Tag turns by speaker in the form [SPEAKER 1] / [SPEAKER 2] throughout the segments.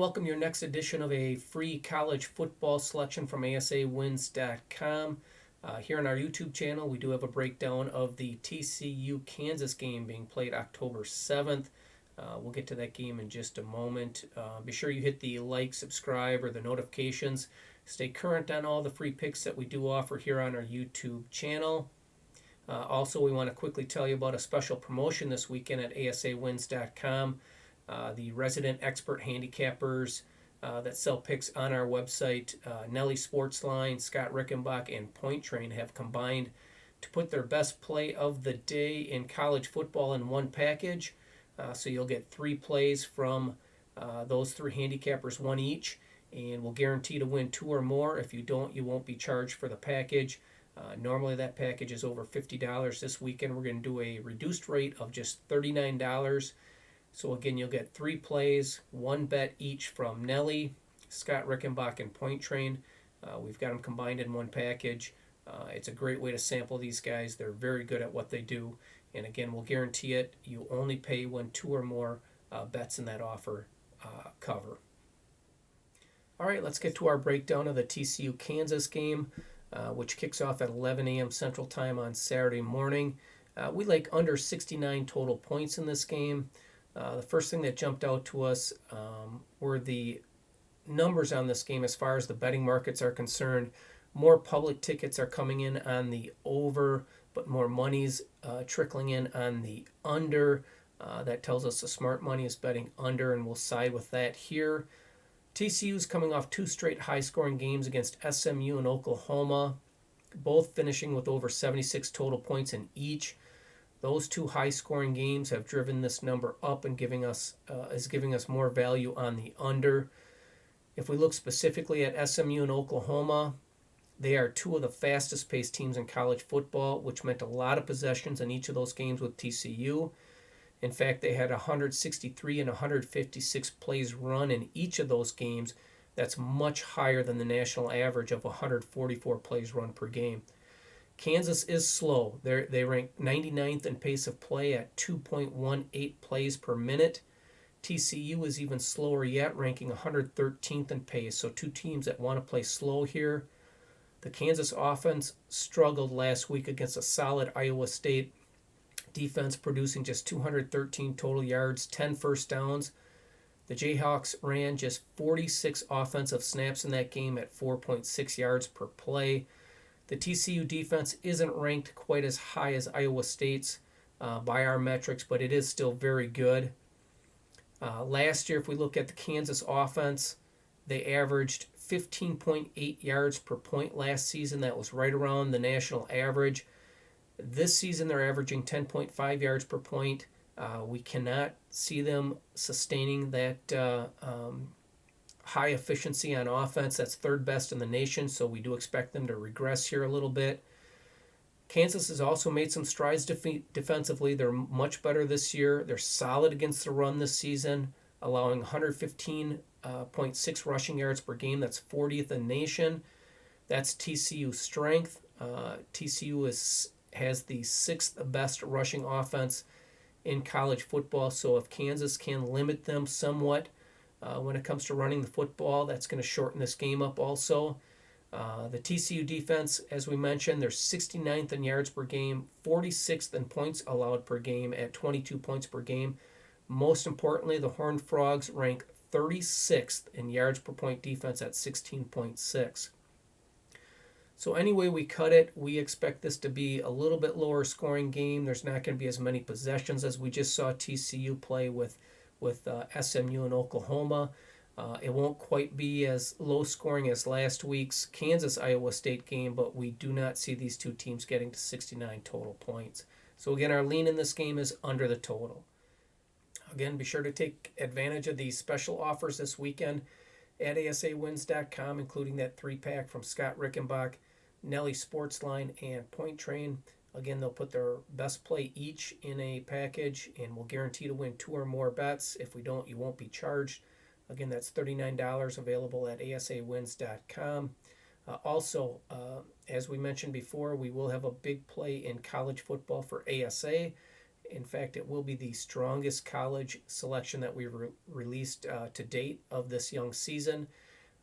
[SPEAKER 1] welcome your next edition of a free college football selection from ASAwins.com. Here on our YouTube channel, we do have a breakdown of the TCU Kansas game being played October 7th. We'll get to that game in just a moment. Be sure you hit the like, subscribe, or the notifications. Stay current on all the free picks that we do offer here on our YouTube channel. Also, we want to quickly tell you about a special promotion this weekend at ASAwins.com. The resident expert handicappers that sell picks on our website, Nelly Sportsline, Scott Rickenbach, and Point Train have combined to put their best play of the day in college football in one package. So you'll get 3 plays from those 3 handicappers, 1 each, and we'll guarantee to win 2 or more. If you don't, you won't be charged for the package. Normally that package is over $50. This weekend we're going to do a reduced rate of just $39. So again, you'll get 3 plays, 1 bet each from Nelly, Scott Rickenbach, and Point Train. We've got them combined in one package. It's a great way to sample these guys. They're very good at what they do. And again, we'll guarantee it. You only pay when 2 or more bets in that offer cover. All right, let's get to our breakdown of the TCU Kansas game, which kicks off at 11 a.m. Central Time on Saturday morning. We like under 69 total points in this game. The first thing that jumped out to us were the numbers on this game as far as the betting markets are concerned. More public tickets are coming in on the over, but more money's trickling in on the under. That tells us the smart money is betting under, and we'll side with that here. TCU's coming off 2 straight high-scoring games against SMU and Oklahoma, both finishing with over 76 total points in each. Those 2 high-scoring games have driven this number up and giving us more value on the under. If we look specifically at SMU and Oklahoma, they are 2 of the fastest-paced teams in college football, which meant a lot of possessions in each of those games with TCU. In fact, they had 163 and 156 plays run in each of those games. That's much higher than the national average of 144 plays run per game. Kansas is slow. They rank 99th in pace of play at 2.18 plays per minute. TCU is even slower yet, ranking 113th in pace. So 2 teams that want to play slow here. The Kansas offense struggled last week against a solid Iowa State defense, producing just 213 total yards, 10 first downs. The Jayhawks ran just 46 offensive snaps in that game at 4.6 yards per play. The TCU defense isn't ranked quite as high as Iowa State's by our metrics, but it is still very good. Last year, if we look at the Kansas offense, they averaged 15.8 yards per point last season. That was right around the national average. This season, they're averaging 10.5 yards per point. We cannot see them sustaining that high efficiency on offense. That's 3rd best in the nation, so we do expect them to regress here a little bit. Kansas has also made some strides defensively. They're much better this year. They're solid against the run this season, allowing 115.6 rushing yards per game. That's 40th in the nation. That's TCU's strength. TCU has the 6th best rushing offense in college football, so if Kansas can limit them somewhat when it comes to running the football, that's going to shorten this game up also. The TCU defense, as we mentioned, they're 69th in yards per game, 46th in points allowed per game at 22 points per game. Most importantly, the Horned Frogs rank 36th in yards per point defense at 16.6. So any way we cut it, we expect this to be a little bit lower scoring game. There's not going to be as many possessions as we just saw TCU play with SMU and Oklahoma. It won't quite be as low scoring as last week's Kansas-Iowa State game, but we do not see these 2 teams getting to 69 total points. So again, our lean in this game is under the total. Again, be sure to take advantage of these special offers this weekend at ASAwins.com, including that 3-pack from Scott Rickenbach, Nelly Sportsline, and Point Train. Again, they'll put their best play each in a package, and we'll guarantee to win 2 or more bets. If we don't, you won't be charged. Again, that's $39 available at ASAwins.com. Also, as we mentioned before, we will have a big play in college football for ASA. In fact, it will be the strongest college selection that we've released to date of this young season.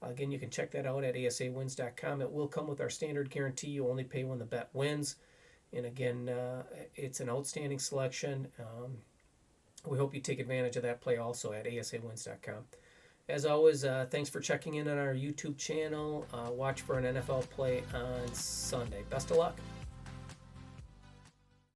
[SPEAKER 1] Again, you can check that out at ASAwins.com. It will come with our standard guarantee. You only pay when the bet wins. And again, it's an outstanding selection. We hope you take advantage of that play also at ASAwins.com. As always, thanks for checking in on our YouTube channel. Watch for an NFL play on Sunday. Best of luck.